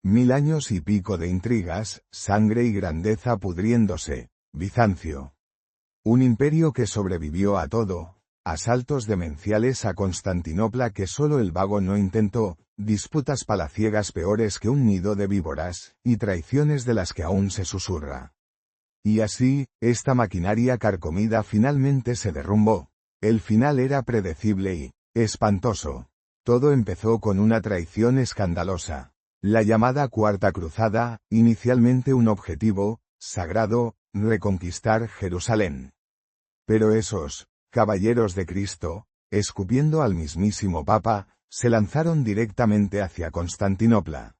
1000 años y pico de intrigas, sangre y grandeza pudriéndose. Bizancio. Un imperio que sobrevivió a todo, asaltos demenciales a Constantinopla que solo el vago no intentó, disputas palaciegas peores que un nido de víboras, y traiciones de las que aún se susurra. Y así, esta maquinaria carcomida finalmente se derrumbó. El final era predecible y espantoso. Todo empezó con una traición escandalosa. La llamada Cuarta Cruzada, inicialmente un objetivo sagrado, reconquistar Jerusalén. Pero esos caballeros de Cristo, escupiendo al mismísimo Papa, se lanzaron directamente hacia Constantinopla.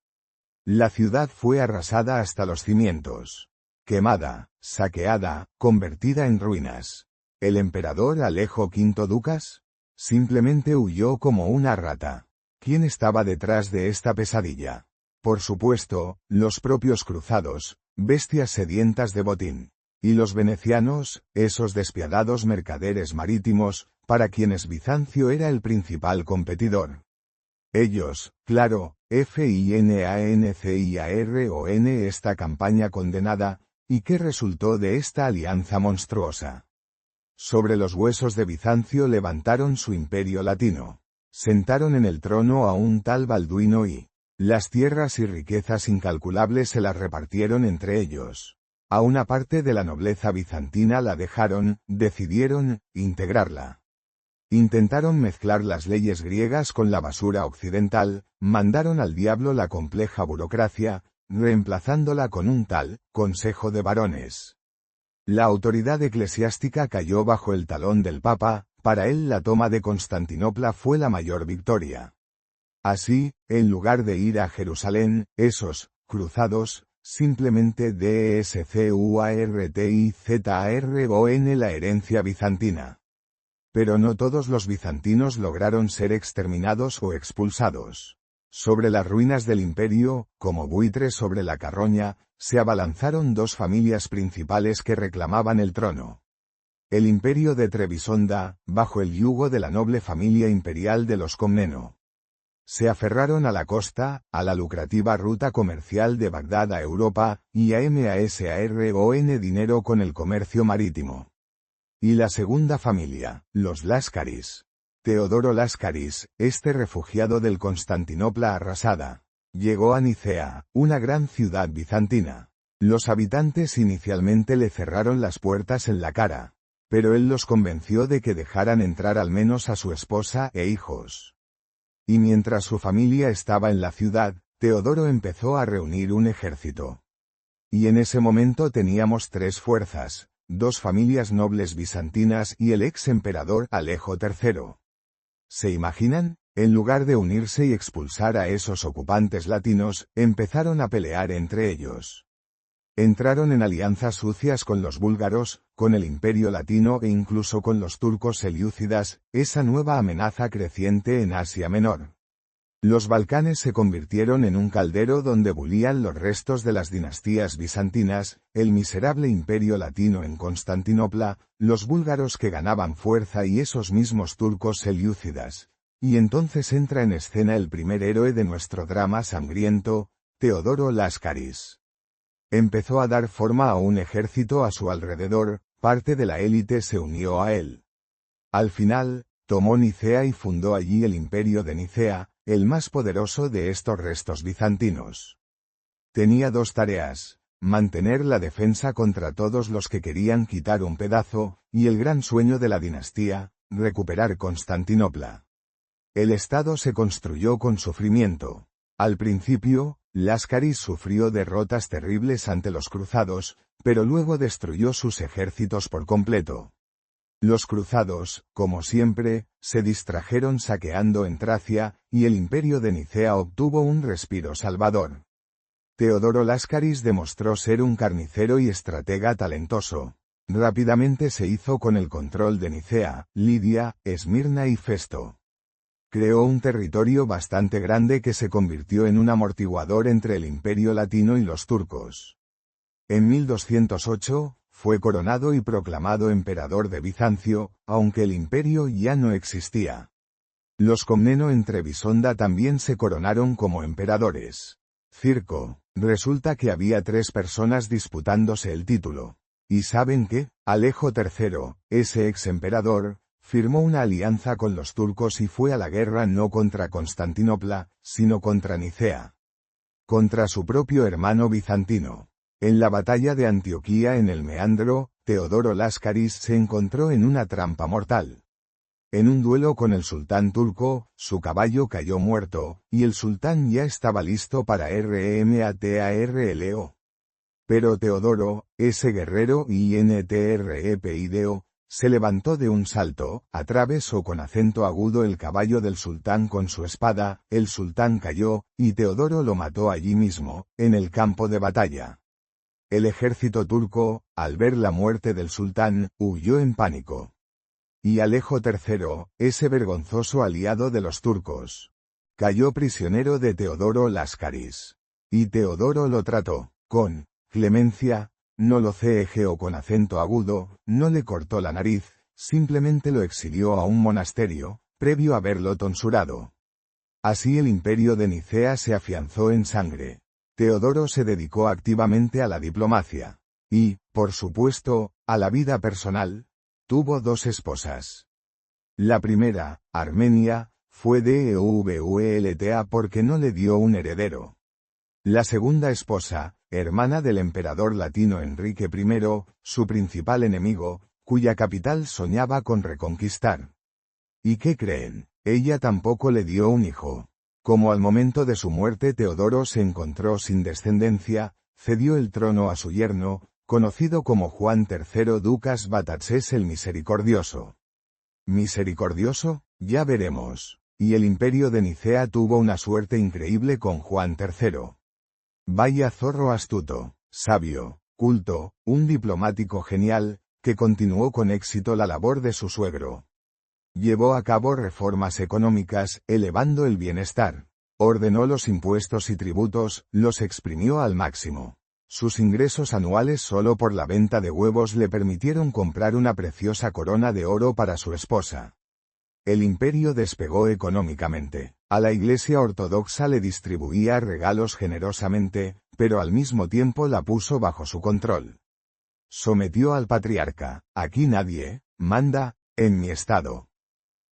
La ciudad fue arrasada hasta los cimientos. Quemada, saqueada, convertida en ruinas. ¿El emperador Alejo V Ducas? Simplemente huyó como una rata. ¿Quién estaba detrás de esta pesadilla? Por supuesto, los propios cruzados, bestias sedientas de botín. Y los venecianos, esos despiadados mercaderes marítimos, para quienes Bizancio era el principal competidor. Ellos, claro, financiaron esta campaña condenada, ¿y qué resultó de esta alianza monstruosa? Sobre los huesos de Bizancio levantaron su imperio latino. Sentaron en el trono a un tal Balduino y las tierras y riquezas incalculables se las repartieron entre ellos. A una parte de la nobleza bizantina la decidieron integrarla. Intentaron mezclar las leyes griegas con la basura occidental, mandaron al diablo la compleja burocracia, reemplazándola con un tal Consejo de Varones. La autoridad eclesiástica cayó bajo el talón del Papa, para él la toma de Constantinopla fue la mayor victoria. Así, en lugar de ir a Jerusalén, esos cruzados, simplemente descuartizaron la herencia bizantina. Pero no todos los bizantinos lograron ser exterminados o expulsados. Sobre las ruinas del imperio, como buitres sobre la carroña, se abalanzaron dos familias principales que reclamaban el trono. El imperio de Trebisonda, bajo el yugo de la noble familia imperial de los Comneno. Se aferraron a la costa, a la lucrativa ruta comercial de Bagdad a Europa, y amasaron dinero con el comercio marítimo. Y la segunda familia, los Láscaris. Teodoro Láscaris, este refugiado del Constantinopla arrasada, llegó a Nicea, una gran ciudad bizantina. Los habitantes inicialmente le cerraron las puertas en la cara, pero él los convenció de que dejaran entrar al menos a su esposa e hijos. Y mientras su familia estaba en la ciudad, Teodoro empezó a reunir un ejército. Y en ese momento teníamos tres fuerzas, dos familias nobles bizantinas y el ex emperador Alejo III. ¿Se imaginan? En lugar de unirse y expulsar a esos ocupantes latinos, empezaron a pelear entre ellos. Entraron en alianzas sucias con los búlgaros, con el imperio latino e incluso con los turcos selyúcidas, esa nueva amenaza creciente en Asia Menor. Los Balcanes se convirtieron en un caldero donde bulían los restos de las dinastías bizantinas, el miserable imperio latino en Constantinopla, los búlgaros que ganaban fuerza y esos mismos turcos selyúcidas. Y entonces entra en escena el primer héroe de nuestro drama sangriento, Teodoro Láscaris. Empezó a dar forma a un ejército a su alrededor, parte de la élite se unió a él. Al final, tomó Nicea y fundó allí el imperio de Nicea, el más poderoso de estos restos bizantinos. Tenía dos tareas, mantener la defensa contra todos los que querían quitar un pedazo, y el gran sueño de la dinastía, recuperar Constantinopla. El Estado se construyó con sufrimiento. Al principio, Láscaris sufrió derrotas terribles ante los cruzados, pero luego destruyó sus ejércitos por completo. Los cruzados, como siempre, se distrajeron saqueando en Tracia, y el imperio de Nicea obtuvo un respiro salvador. Teodoro Láscaris demostró ser un carnicero y estratega talentoso. Rápidamente se hizo con el control de Nicea, Lidia, Esmirna y Festo. Creó un territorio bastante grande que se convirtió en un amortiguador entre el imperio latino y los turcos. En 1208, fue coronado y proclamado emperador de Bizancio, aunque el imperio ya no existía. Los Comneno en Trebisonda también se coronaron como emperadores. Circo. Resulta que había 3 personas disputándose el título. ¿Y saben qué? Alejo III, ese ex emperador, firmó una alianza con los turcos y fue a la guerra no contra Constantinopla, sino contra Nicea. Contra su propio hermano bizantino. En la batalla de Antioquía en el Meandro, Teodoro Láscaris se encontró en una trampa mortal. En un duelo con el sultán turco, su caballo cayó muerto, y el sultán ya estaba listo para rematarlo. Pero Teodoro, ese guerrero intrepideo, se levantó de un salto, atravesó con acento agudo el caballo del sultán con su espada, el sultán cayó, y Teodoro lo mató allí mismo, en el campo de batalla. El ejército turco, al ver la muerte del sultán, huyó en pánico. Y Alejo III, ese vergonzoso aliado de los turcos, cayó prisionero de Teodoro Láscaris. Y Teodoro lo trató con clemencia, no lo cejeó con acento agudo, no le cortó la nariz, simplemente lo exilió a un monasterio, previo a haberlo tonsurado. Así el imperio de Nicea se afianzó en sangre. Teodoro se dedicó activamente a la diplomacia. Y, por supuesto, a la vida personal. Tuvo 2 esposas. La primera, Armenia, fue devulta porque no le dio un heredero. La segunda esposa, hermana del emperador latino Enrique I, su principal enemigo, cuya capital soñaba con reconquistar. ¿Y qué creen? Ella tampoco le dio un hijo. Como al momento de su muerte Teodoro se encontró sin descendencia, cedió el trono a su yerno, conocido como Juan III Ducas Vatatzes el Misericordioso. ¿Misericordioso? Ya veremos. Y el imperio de Nicea tuvo una suerte increíble con Juan III. Vaya zorro astuto, sabio, culto, un diplomático genial, que continuó con éxito la labor de su suegro. Llevó a cabo reformas económicas, elevando el bienestar. Ordenó los impuestos y tributos, los exprimió al máximo. Sus ingresos anuales solo por la venta de huevos le permitieron comprar una preciosa corona de oro para su esposa. El imperio despegó económicamente. A la Iglesia Ortodoxa le distribuía regalos generosamente, pero al mismo tiempo la puso bajo su control. Sometió al patriarca. Aquí nadie manda, en mi estado.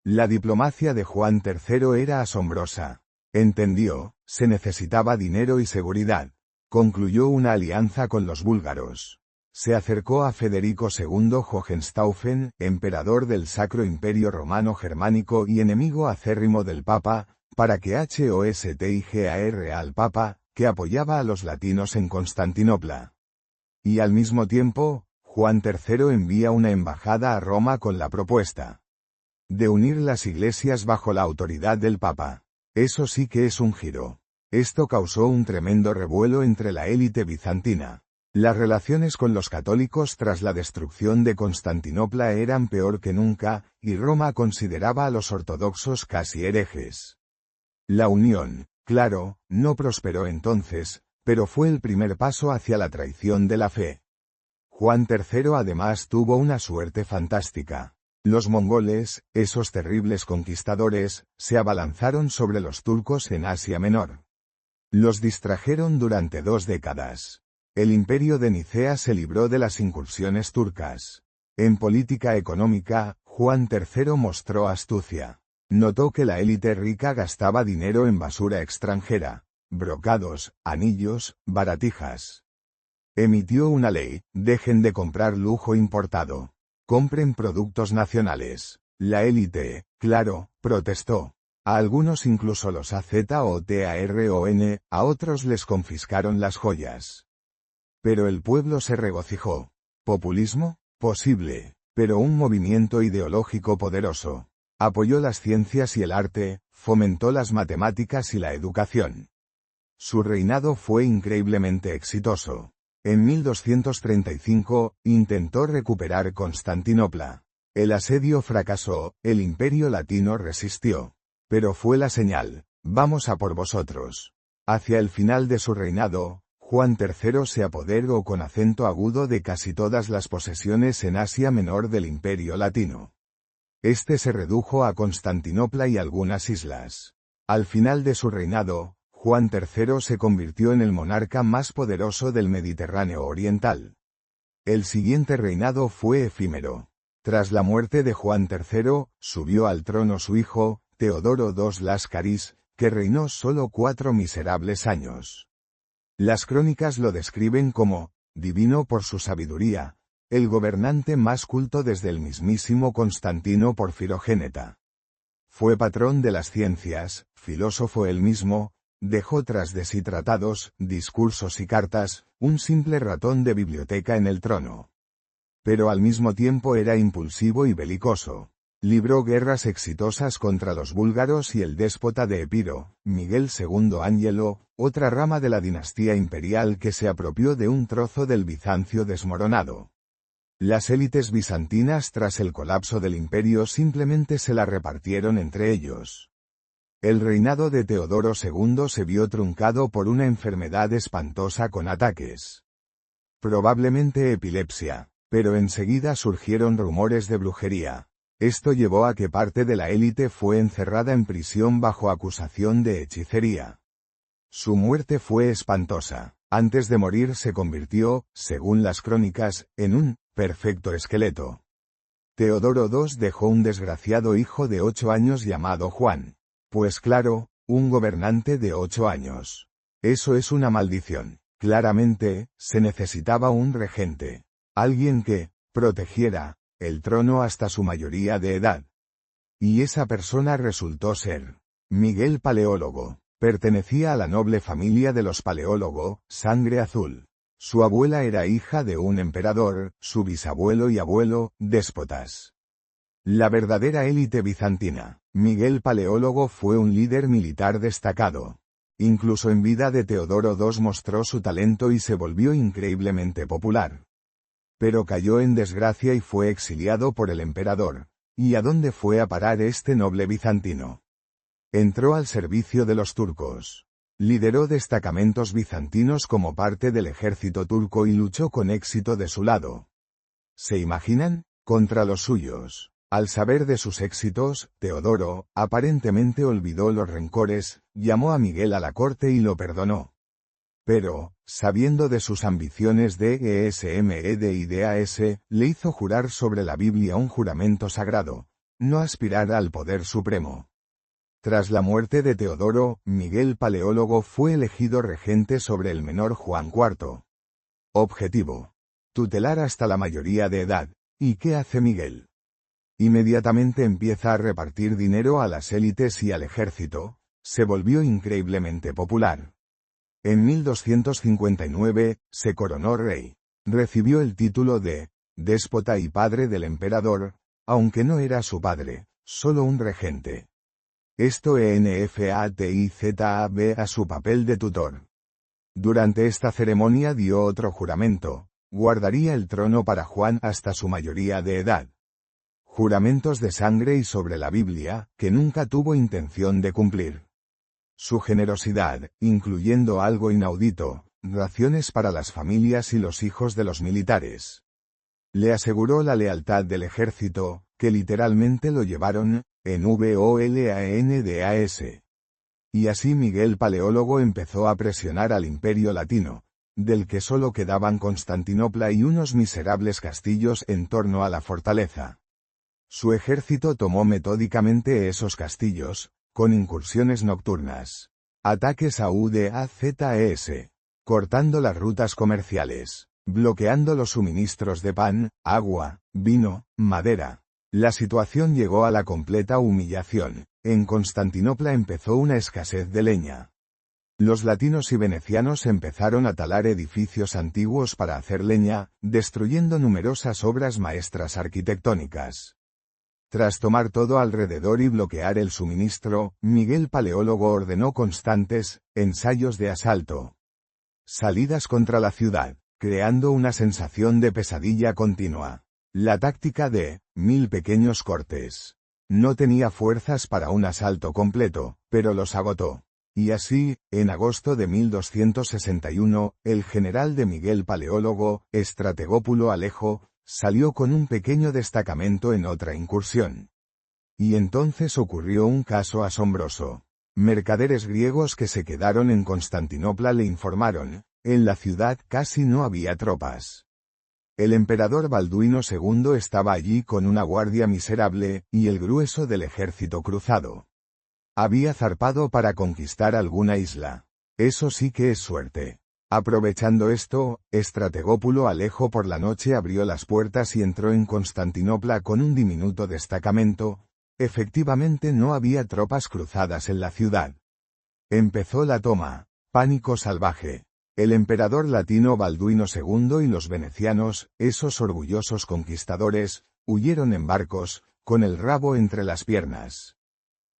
La diplomacia de Juan III era asombrosa. Entendió, se necesitaba dinero y seguridad. Concluyó una alianza con los búlgaros. Se acercó a Federico II Hohenstaufen, emperador del Sacro Imperio Romano Germánico y enemigo acérrimo del Papa, para que hostigar al Papa, que apoyaba a los latinos en Constantinopla. Y al mismo tiempo, Juan III envía una embajada a Roma con la propuesta de unir las iglesias bajo la autoridad del Papa. Eso sí que es un giro. Esto causó un tremendo revuelo entre la élite bizantina. Las relaciones con los católicos tras la destrucción de Constantinopla eran peor que nunca, y Roma consideraba a los ortodoxos casi herejes. La unión, claro, no prosperó entonces, pero fue el primer paso hacia la traición de la fe. Juan III además tuvo una suerte fantástica. Los mongoles, esos terribles conquistadores, se abalanzaron sobre los turcos en Asia Menor. Los distrajeron durante 2 décadas. El imperio de Nicea se libró de las incursiones turcas. En política económica, Juan III mostró astucia. Notó que la élite rica gastaba dinero en basura extranjera, brocados, anillos, baratijas. Emitió una ley: dejen de comprar lujo importado. Compren productos nacionales. La élite, claro, protestó. A algunos incluso los azotaron, a otros les confiscaron las joyas. Pero el pueblo se regocijó. ¿Populismo? Posible. Pero un movimiento ideológico poderoso. Apoyó las ciencias y el arte, fomentó las matemáticas y la educación. Su reinado fue increíblemente exitoso. En 1235, intentó recuperar Constantinopla. El asedio fracasó, el imperio latino resistió. Pero fue la señal: vamos a por vosotros. Hacia el final de su reinado, Juan III se apoderó con acento agudo de casi todas las posesiones en Asia Menor del imperio latino. Este se redujo a Constantinopla y algunas islas. Al final de su reinado, Juan III se convirtió en el monarca más poderoso del Mediterráneo oriental. El siguiente reinado fue efímero. Tras la muerte de Juan III, subió al trono su hijo, Teodoro II Láscaris, que reinó solo 4 miserables años. Las crónicas lo describen como divino por su sabiduría, el gobernante más culto desde el mismísimo Constantino por Filogéneta. Fue patrón de las ciencias, filósofo él mismo, dejó tras de sí tratados, discursos y cartas, un simple ratón de biblioteca en el trono. Pero al mismo tiempo era impulsivo y belicoso. Libró guerras exitosas contra los búlgaros y el déspota de Epiro, Miguel II Ángelo, otra rama de la dinastía imperial que se apropió de un trozo del Bizancio desmoronado. Las élites bizantinas tras el colapso del imperio simplemente se la repartieron entre ellos. El reinado de Teodoro II se vio truncado por una enfermedad espantosa con ataques. Probablemente epilepsia, pero enseguida surgieron rumores de brujería. Esto llevó a que parte de la élite fue encerrada en prisión bajo acusación de hechicería. Su muerte fue espantosa. Antes de morir se convirtió, según las crónicas, en un perfecto esqueleto. Teodoro II dejó un desgraciado hijo de 8 años llamado Juan. Pues claro, un gobernante de 8 años. Eso es una maldición. Claramente, se necesitaba un regente. Alguien que protegiera el trono hasta su mayoría de edad. Y esa persona resultó ser Miguel Paleólogo. Pertenecía a la noble familia de los Paleólogo, sangre azul. Su abuela era hija de un emperador, su bisabuelo y abuelo, déspotas. La verdadera élite bizantina. Miguel Paleólogo fue un líder militar destacado. Incluso en vida de Teodoro II mostró su talento y se volvió increíblemente popular. Pero cayó en desgracia y fue exiliado por el emperador. ¿Y a dónde fue a parar este noble bizantino? Entró al servicio de los turcos. Lideró destacamentos bizantinos como parte del ejército turco y luchó con éxito de su lado. ¿Se imaginan? Contra los suyos. Al saber de sus éxitos, Teodoro, aparentemente olvidó los rencores, llamó a Miguel a la corte y lo perdonó. Pero, sabiendo de sus ambiciones de ESMED y DAS, le hizo jurar sobre la Biblia un juramento sagrado, no aspirar al poder supremo. Tras la muerte de Teodoro, Miguel Paleólogo fue elegido regente sobre el menor Juan IV. Objetivo: tutelar hasta la mayoría de edad. ¿Y qué hace Miguel? Inmediatamente empieza a repartir dinero a las élites y al ejército. Se volvió increíblemente popular. En 1259, se coronó rey. Recibió el título de déspota y padre del emperador, aunque no era su padre, solo un regente. Esto enfatiza a su papel de tutor. Durante esta ceremonia dio otro juramento: guardaría el trono para Juan hasta su mayoría de edad. Juramentos de sangre y sobre la Biblia, que nunca tuvo intención de cumplir. Su generosidad, incluyendo algo inaudito, raciones para las familias y los hijos de los militares. Le aseguró la lealtad del ejército, que literalmente lo llevaron en VOLANDAS. Y así Miguel Paleólogo empezó a presionar al Imperio Latino, del que solo quedaban Constantinopla y unos miserables castillos en torno a la fortaleza. Su ejército tomó metódicamente esos castillos, con incursiones nocturnas, ataques a UDAZES, cortando las rutas comerciales, bloqueando los suministros de pan, agua, vino, madera. La situación llegó a la completa humillación. En Constantinopla empezó una escasez de leña. Los latinos y venecianos empezaron a talar edificios antiguos para hacer leña, destruyendo numerosas obras maestras arquitectónicas. Tras tomar todo alrededor y bloquear el suministro, Miguel Paleólogo ordenó constantes ensayos de asalto. Salidas contra la ciudad, creando una sensación de pesadilla continua. La táctica de 1000 pequeños cortes. No tenía fuerzas para un asalto completo, pero los agotó. Y así, en agosto de 1261, el general de Miguel Paleólogo, Estrategópulo Alejo, salió con un pequeño destacamento en otra incursión. Y entonces ocurrió un caso asombroso. Mercaderes griegos que se quedaron en Constantinopla le informaron, en la ciudad casi no había tropas. El emperador Balduino II estaba allí con una guardia miserable, y el grueso del ejército cruzado. Había zarpado para conquistar alguna isla. Eso sí que es suerte. Aprovechando esto, Estrategópulo Alejo por la noche abrió las puertas y entró en Constantinopla con un diminuto destacamento. Efectivamente no había tropas cruzadas en la ciudad. Empezó la toma. Pánico salvaje. El emperador latino Balduino II y los venecianos, esos orgullosos conquistadores, huyeron en barcos, con el rabo entre las piernas.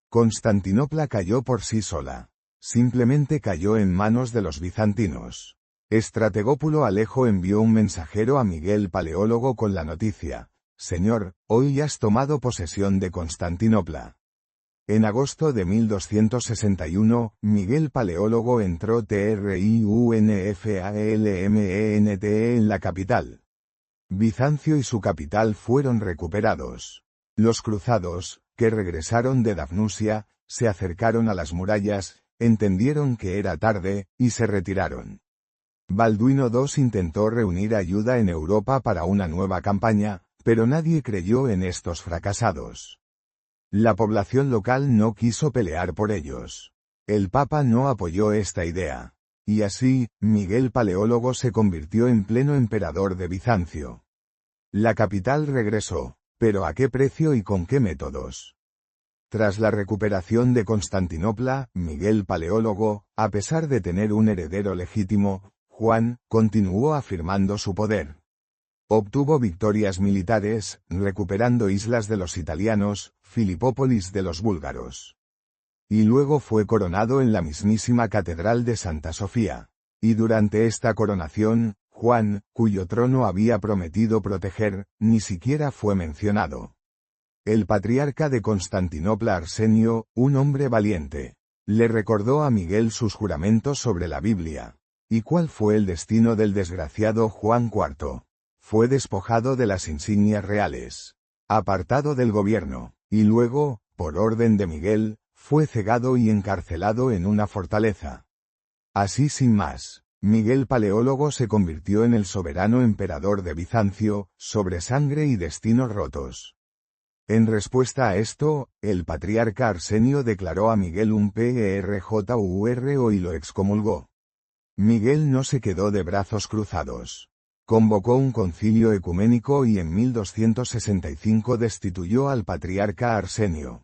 Constantinopla cayó por sí sola. Simplemente cayó en manos de los bizantinos. Estrategópulo Alejo envió un mensajero a Miguel Paleólogo con la noticia: «Señor, hoy has tomado posesión de Constantinopla». En agosto de 1261, Miguel Paleólogo entró triunfalmente en la capital. Bizancio y su capital fueron recuperados. Los cruzados, que regresaron de Dafnusia, se acercaron a las murallas, entendieron que era tarde, y se retiraron. Balduino II intentó reunir ayuda en Europa para una nueva campaña, pero nadie creyó en estos fracasados. La población local no quiso pelear por ellos. El Papa no apoyó esta idea. Y así, Miguel Paleólogo se convirtió en pleno emperador de Bizancio. La capital regresó, pero ¿a qué precio y con qué métodos? Tras la recuperación de Constantinopla, Miguel Paleólogo, a pesar de tener un heredero legítimo, Juan, continuó afirmando su poder. Obtuvo victorias militares, recuperando islas de los italianos, Filipópolis de los búlgaros. Y luego fue coronado en la mismísima Catedral de Santa Sofía. Y durante esta coronación, Juan, cuyo trono había prometido proteger, ni siquiera fue mencionado. El patriarca de Constantinopla Arsenio, un hombre valiente, le recordó a Miguel sus juramentos sobre la Biblia. ¿Y cuál fue el destino del desgraciado Juan IV? Fue despojado de las insignias reales, apartado del gobierno, y luego, por orden de Miguel, fue cegado y encarcelado en una fortaleza. Así sin más, Miguel Paleólogo se convirtió en el soberano emperador de Bizancio, sobre sangre y destinos rotos. En respuesta a esto, el patriarca Arsenio declaró a Miguel un PRJURO y lo excomulgó. Miguel no se quedó de brazos cruzados. Convocó un concilio ecuménico y en 1265 destituyó al patriarca Arsenio.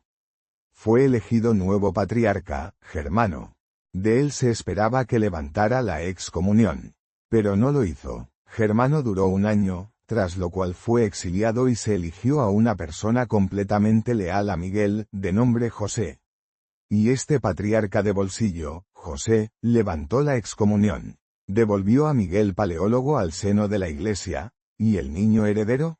Fue elegido nuevo patriarca, Germano. De él se esperaba que levantara la excomunión. Pero no lo hizo. Germano duró un año, tras lo cual fue exiliado y se eligió a una persona completamente leal a Miguel, de nombre José. Y este patriarca de bolsillo, José, levantó la excomunión. Devolvió a Miguel Paleólogo al seno de la Iglesia, ¿y el niño heredero?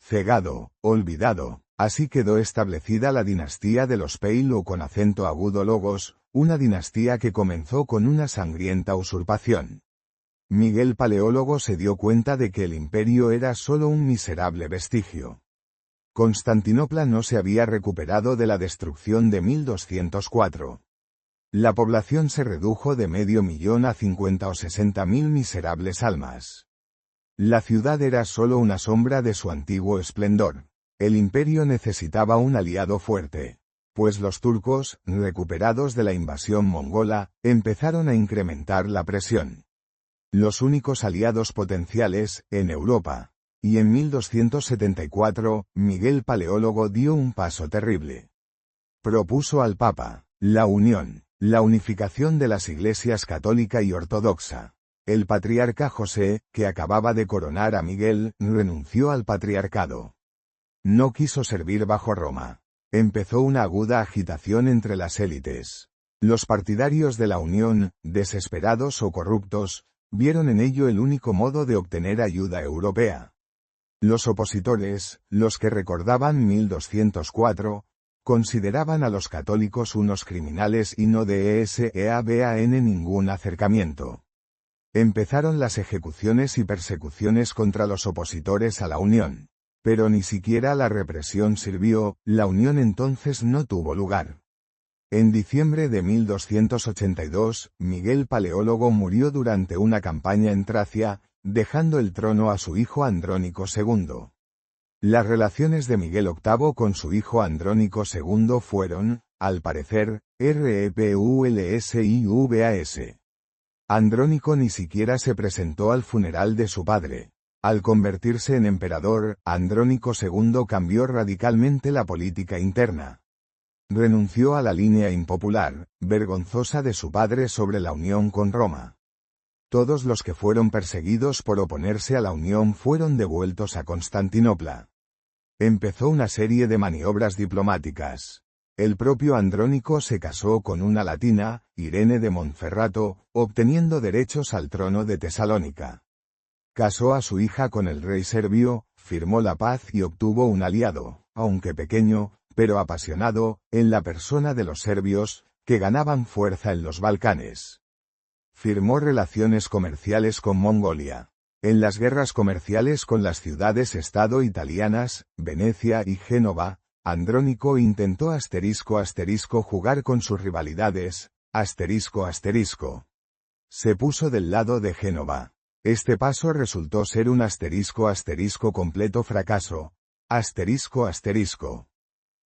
Cegado, olvidado. Así quedó establecida la dinastía de los Peilo con acento agudo logos, una dinastía que comenzó con una sangrienta usurpación. Miguel Paleólogo se dio cuenta de que el imperio era solo un miserable vestigio. Constantinopla no se había recuperado de la destrucción de 1204. La población se redujo de 500.000 a 50 o 60.000 miserables almas. La ciudad era solo una sombra de su antiguo esplendor. El imperio necesitaba un aliado fuerte, pues los turcos, recuperados de la invasión mongola, empezaron a incrementar la presión. Los únicos aliados potenciales, en Europa. Y en 1274, Miguel Paleólogo dio un paso terrible. Propuso al Papa la unión. La unificación de las iglesias católica y ortodoxa. El patriarca José, que acababa de coronar a Miguel, renunció al patriarcado. No quiso servir bajo Roma. Empezó una aguda agitación entre las élites. Los partidarios de la unión, desesperados o corruptos, vieron en ello el único modo de obtener ayuda europea. Los opositores, los que recordaban 1204, consideraban a los católicos unos criminales y no deseaban ningún acercamiento. Empezaron las ejecuciones y persecuciones contra los opositores a la unión. Pero ni siquiera la represión sirvió, la unión entonces no tuvo lugar. En diciembre de 1282, Miguel Paleólogo murió durante una campaña en Tracia, dejando el trono a su hijo Andrónico II. Las relaciones de Miguel VIII con su hijo Andrónico II fueron, al parecer, repulsivas. Andrónico ni siquiera se presentó al funeral de su padre. Al convertirse en emperador, Andrónico II cambió radicalmente la política interna. Renunció a la línea impopular, vergonzosa de su padre sobre la unión con Roma. Todos los que fueron perseguidos por oponerse a la unión fueron devueltos a Constantinopla. Empezó una serie de maniobras diplomáticas. El propio Andrónico se casó con una latina, Irene de Montferrato, obteniendo derechos al trono de Tesalónica. Casó a su hija con el rey serbio, firmó la paz y obtuvo un aliado, aunque pequeño, pero apasionado, en la persona de los serbios, que ganaban fuerza en los Balcanes. Firmó relaciones comerciales con Mongolia. En las guerras comerciales con las ciudades-estado italianas, Venecia y Génova, Andrónico intentó jugar con sus rivalidades, Se puso del lado de Génova. Este paso resultó ser un completo fracaso.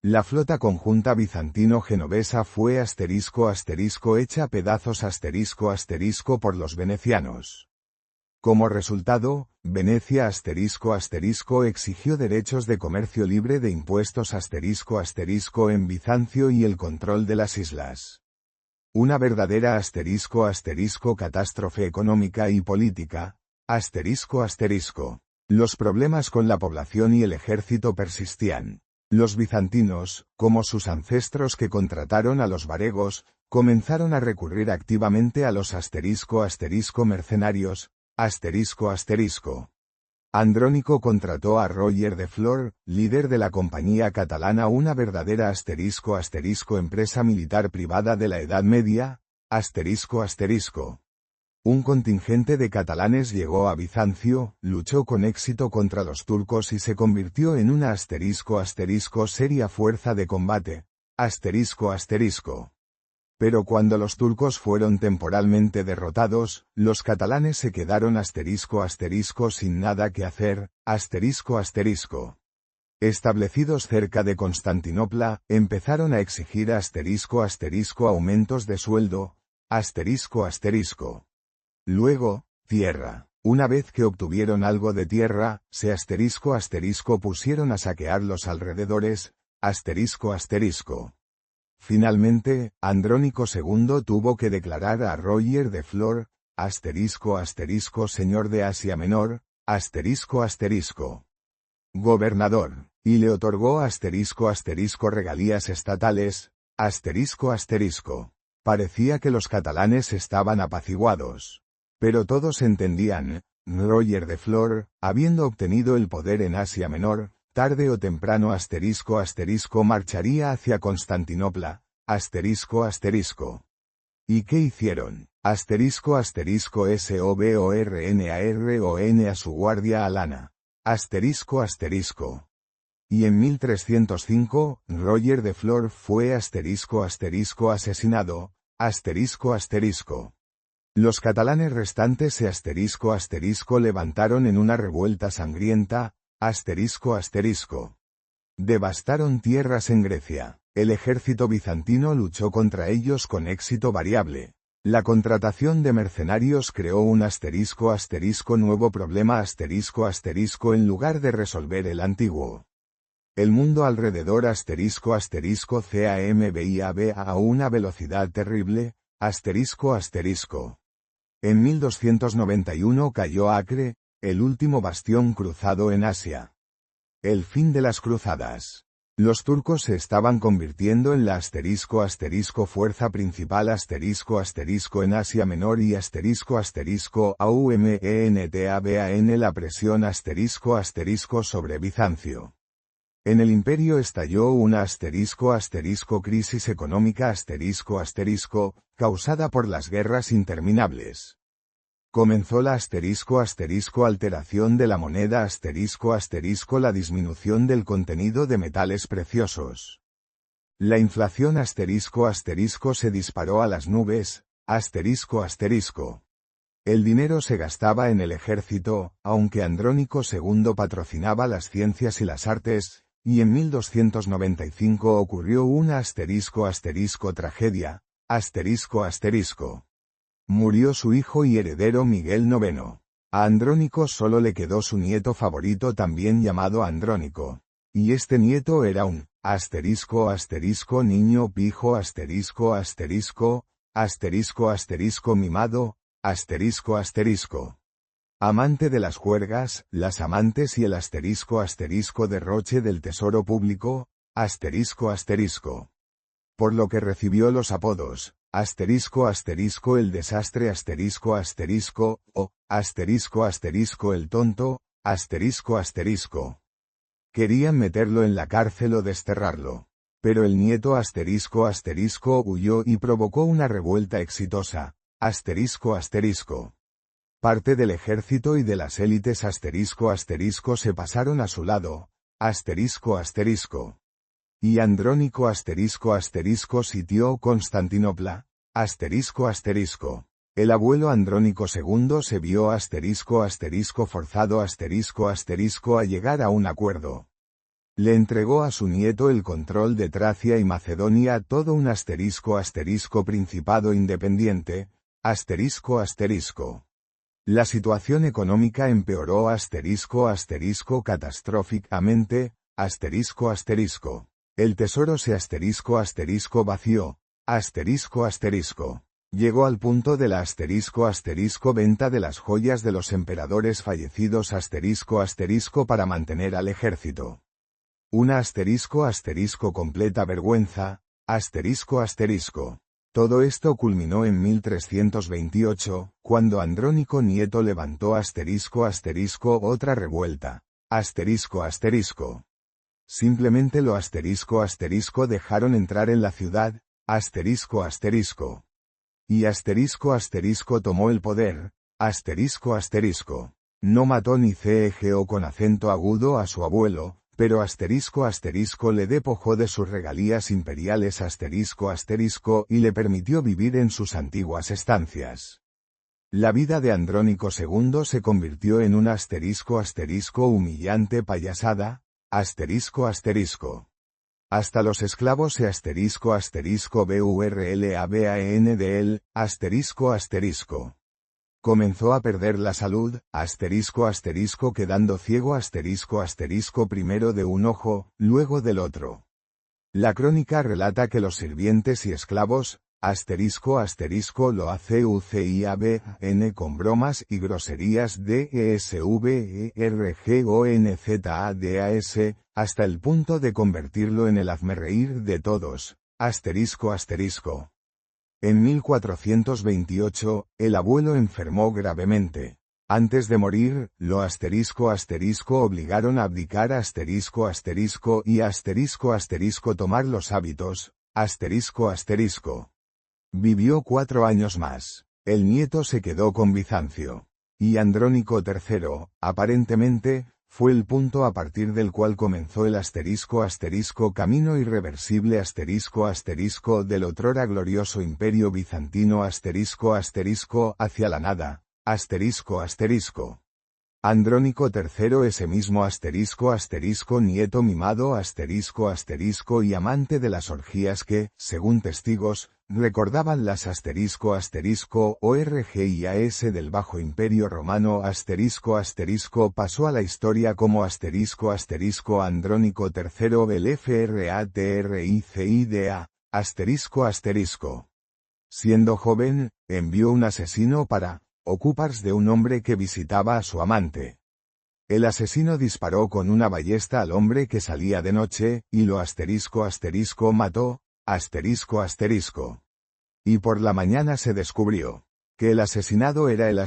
La flota conjunta bizantino-genovesa fue hecha pedazos por los venecianos. Como resultado, Venecia exigió derechos de comercio libre de impuestos en Bizancio y el control de las islas. Una verdadera catástrofe económica y política. Los problemas con la población y el ejército persistían. Los bizantinos, como sus ancestros que contrataron a los varegos, comenzaron a recurrir activamente a los mercenarios. Andrónico contrató a Roger de Flor, líder de la compañía catalana, una verdadera empresa militar privada de la Edad Media. Un contingente de catalanes llegó a Bizancio, luchó con éxito contra los turcos y se convirtió en una seria fuerza de combate. Pero cuando los turcos fueron temporalmente derrotados, los catalanes se quedaron sin nada que hacer. Establecidos cerca de Constantinopla, empezaron a exigir aumentos de sueldo. Luego, tierra. Una vez que obtuvieron algo de tierra, se pusieron a saquear los alrededores. Finalmente, Andrónico II tuvo que declarar a Roger de Flor, señor de Asia Menor, gobernador, y le otorgó regalías estatales. Parecía que los catalanes estaban apaciguados. Pero todos entendían, Roger de Flor, habiendo obtenido el poder en Asia Menor, tarde o temprano marcharía hacia Constantinopla. ¿Y qué hicieron? Sobornar a su guardia alana. Y en 1305, Roger de Flor fue asesinado. Los catalanes restantes se levantaron en una revuelta sangrienta. Devastaron tierras en Grecia. El ejército bizantino luchó contra ellos con éxito variable. La contratación de mercenarios creó un nuevo problema en lugar de resolver el antiguo. El mundo alrededor CAMBIAB a una velocidad terrible. En 1291 cayó Acre, el último bastión cruzado en Asia. El fin de las cruzadas. Los turcos se estaban convirtiendo en la fuerza principal en Asia Menor y AUMENTABAN la presión sobre Bizancio. En el imperio estalló una crisis económica causada por las guerras interminables. Comenzó la alteración de la moneda la disminución del contenido de metales preciosos. La inflación se disparó a las nubes, El dinero se gastaba en el ejército, aunque Andrónico II patrocinaba las ciencias y las artes, y en 1295 ocurrió una tragedia, Murió su hijo y heredero Miguel IX. A Andrónico solo le quedó su nieto favorito también llamado Andrónico. Y este nieto era un niño pijo mimado, amante de las juergas, las amantes y el derroche del tesoro público, por lo que recibió los apodos, el desastre o, el tonto, Querían meterlo en la cárcel o desterrarlo. Pero el nieto huyó y provocó una revuelta exitosa, Parte del ejército y de las élites se pasaron a su lado, Y Andrónico sitió Constantinopla, El abuelo Andrónico II se vio forzado a llegar a un acuerdo. Le entregó a su nieto el control de Tracia y Macedonia, todo un principado independiente, La situación económica empeoró catastróficamente, El tesoro se vació, Llegó al punto de la venta de las joyas de los emperadores fallecidos para mantener al ejército. Una completa vergüenza, Todo esto culminó en 1328, cuando Andrónico Nieto levantó otra revuelta, Simplemente lo dejaron entrar en la ciudad, Y tomó el poder, No mató ni cegó con acento agudo a su abuelo, pero le despojó de sus regalías imperiales y le permitió vivir en sus antiguas estancias. La vida de Andrónico II se convirtió en una humillante payasada, Hasta los esclavos se burlaban de él, Comenzó a perder la salud, quedando ciego primero de un ojo, luego del otro. La crónica relata que los sirvientes y esclavos, lo hacían con bromas y groserías hasta el punto de convertirlo en el hazmerreír de todos, En 1428, el abuelo enfermó gravemente. Antes de morir, lo obligaron a abdicar y tomar los hábitos, Vivió 4 años más. El nieto se quedó con Bizancio. Y Andrónico III, aparentemente, fue el punto a partir del cual comenzó el camino irreversible del otrora glorioso imperio bizantino hacia la nada, Andrónico III ese mismo nieto mimado y amante de las orgías que, según testigos, recordaban las orgias del Bajo Imperio Romano pasó a la historia como Andrónico III el FRATRICIDA, Siendo joven, envió un asesino para ocuparse de un hombre que visitaba a su amante. El asesino disparó con una ballesta al hombre que salía de noche, y lo mató, Y por la mañana se descubrió que el asesinado era el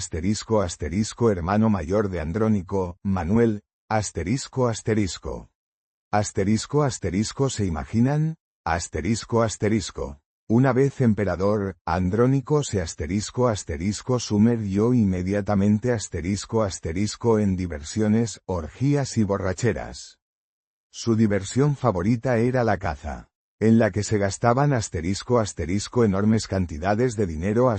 hermano mayor de Andrónico, Manuel, ¿Se imaginan? Una vez emperador, Andrónico se sumergió inmediatamente en diversiones, orgías y borracheras. Su diversión favorita era la caza. en la que se gastaban enormes cantidades de dinero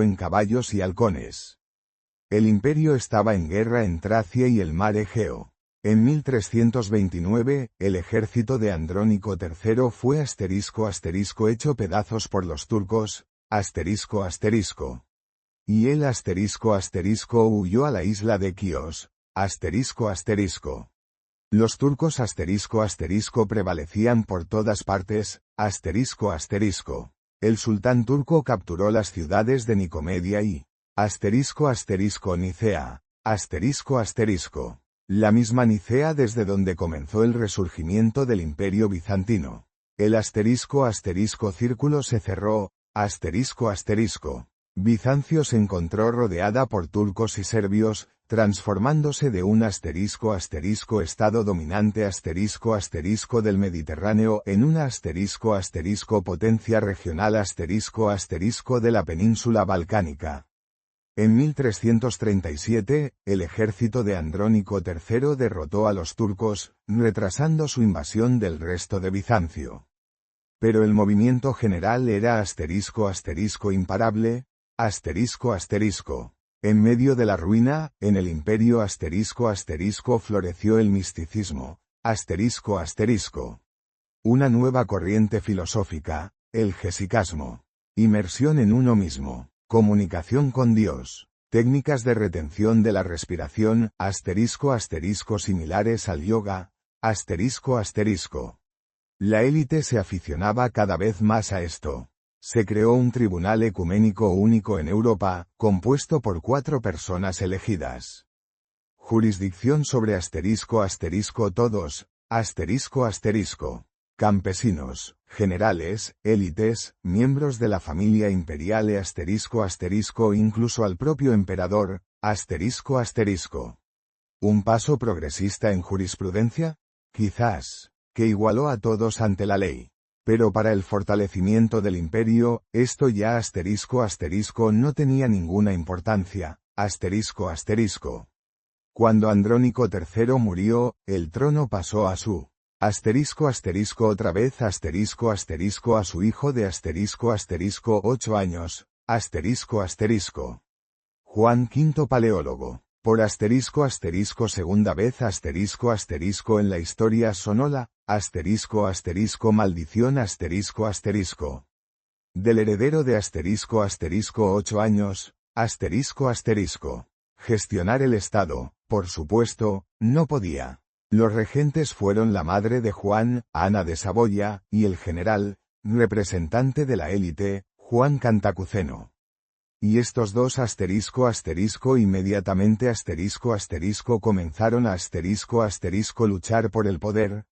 en caballos y halcones. El imperio estaba en guerra en Tracia y el mar Egeo. En 1329, el ejército de Andrónico III fue hecho pedazos por los turcos, y él huyó a la isla de Quíos, Los turcos prevalecían por todas partes, El sultán turco capturó las ciudades de Nicomedia y Nicea, la misma Nicea desde donde comenzó el resurgimiento del imperio bizantino. El círculo se cerró, Bizancio se encontró rodeada por turcos y serbios, transformándose de un estado dominante del Mediterráneo en una potencia regional de la península balcánica. En 1337, el ejército de Andrónico III derrotó a los turcos, retrasando su invasión del resto de Bizancio. Pero el movimiento general era imparable, En medio de la ruina, en el imperio floreció el misticismo, Una nueva corriente filosófica, el gesicasmo. Inmersión en uno mismo. Comunicación con Dios. Técnicas de retención de la respiración, similares al yoga, La élite se aficionaba cada vez más a esto. Se creó un tribunal ecuménico único en Europa, compuesto por 4 personas elegidas. Jurisdicción sobre todos, campesinos, generales, élites, miembros de la familia imperial incluso al propio emperador, ¿Un paso progresista en jurisprudencia? Quizás, que igualó a todos ante la ley. Pero para el fortalecimiento del imperio, esto ya no tenía ninguna importancia, Cuando Andrónico III murió, el trono pasó a su otra vez a su hijo de 8 años, Juan V Paleólogo. Por segunda vez en la historia sonola, maldición Del heredero de 8 años, Gestionar el Estado, por supuesto, no podía. Los regentes fueron la madre de Juan, Ana de Saboya, y el general, representante de la élite, Juan Cantacuceno. Y estos dos inmediatamente comenzaron a luchar por el poder,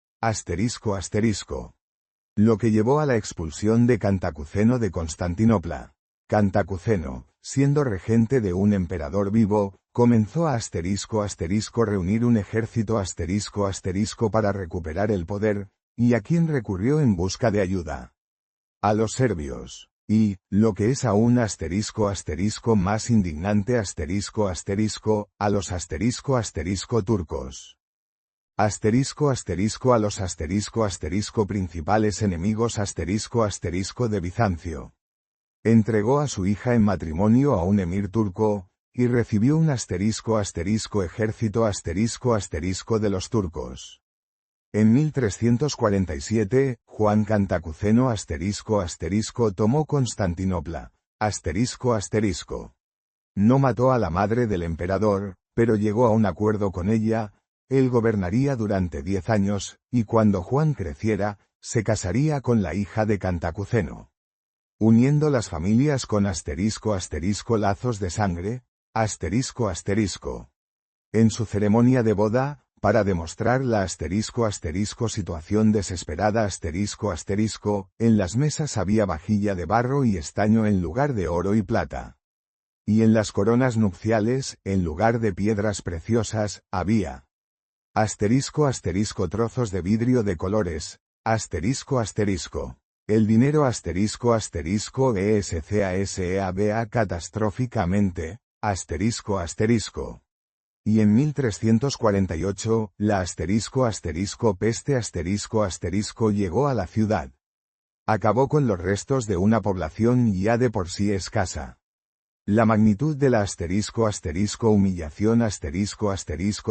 Lo que llevó a la expulsión de Cantacuceno de Constantinopla. Cantacuceno, siendo regente de un emperador vivo, comenzó a reunir un ejército para recuperar el poder, y a quien recurrió en busca de ayuda. A los serbios. Y, lo que es aún más indignante a los turcos. A los principales enemigos de Bizancio. Entregó a su hija en matrimonio a un emir turco, y recibió un ejército de los turcos. En 1347, Juan Cantacuceno tomó Constantinopla. No mató a la madre del emperador, pero llegó a un acuerdo con ella. Él gobernaría durante 10 años, y cuando Juan creciera, se casaría con la hija de Cantacuceno. Uniendo las familias con lazos de sangre, En su ceremonia de boda, para demostrar la situación desesperada en las mesas había vajilla de barro y estaño en lugar de oro y plata. Y en las coronas nupciales, en lugar de piedras preciosas, había trozos de vidrio de colores, El dinero escasea catastróficamente, y en 1348, la peste llegó a la ciudad. Acabó con los restos de una población ya de por sí escasa. La magnitud de la humillación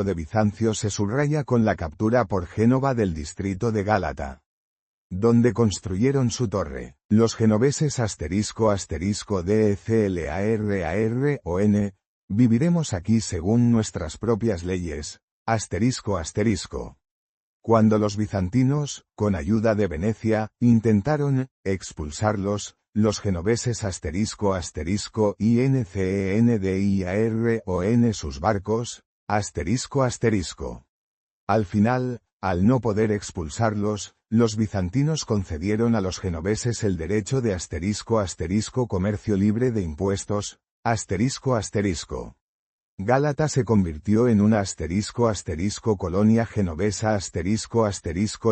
de Bizancio se subraya con la captura por Génova del distrito de Gálata, donde construyeron su torre. Los genoveses DECLARARON, viviremos aquí según nuestras propias leyes, Cuando los bizantinos, con ayuda de Venecia, intentaron expulsarlos, los genoveses INCENDIARON sus barcos, Al final, al no poder expulsarlos, los bizantinos concedieron a los genoveses el derecho de comercio libre de impuestos, Gálata se convirtió en una colonia genovesa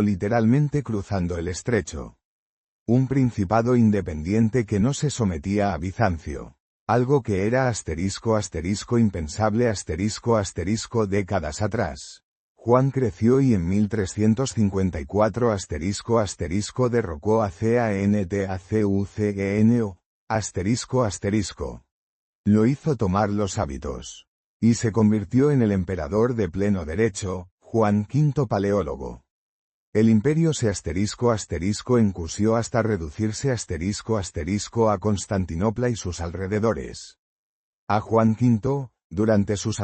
literalmente cruzando el estrecho. Un principado independiente que no se sometía a Bizancio. Algo que era impensable décadas atrás. Juan creció y en 1354 derrocó a CANTACUCENO. Lo hizo tomar los hábitos. Y se convirtió en el emperador de pleno derecho, Juan V Paleólogo. El imperio se encusió hasta reducirse a Constantinopla y sus alrededores. A Juan V, durante sus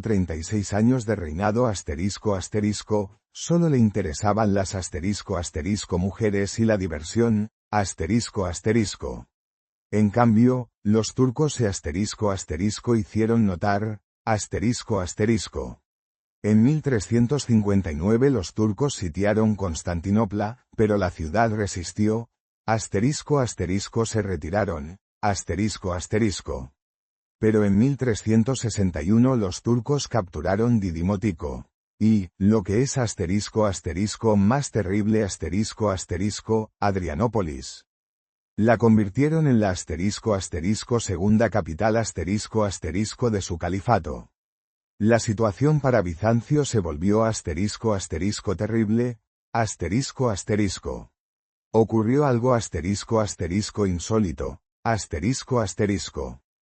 36 años de reinado solo le interesaban las mujeres y la diversión, En cambio, los turcos se hicieron notar, En 1359 los turcos sitiaron Constantinopla, pero la ciudad resistió, se retiraron, Pero en 1361 los turcos capturaron Didimotico. Y, lo que es más terrible Adrianópolis. La convirtieron en la segunda capital de su califato. La situación para Bizancio se volvió terrible, Ocurrió algo insólito,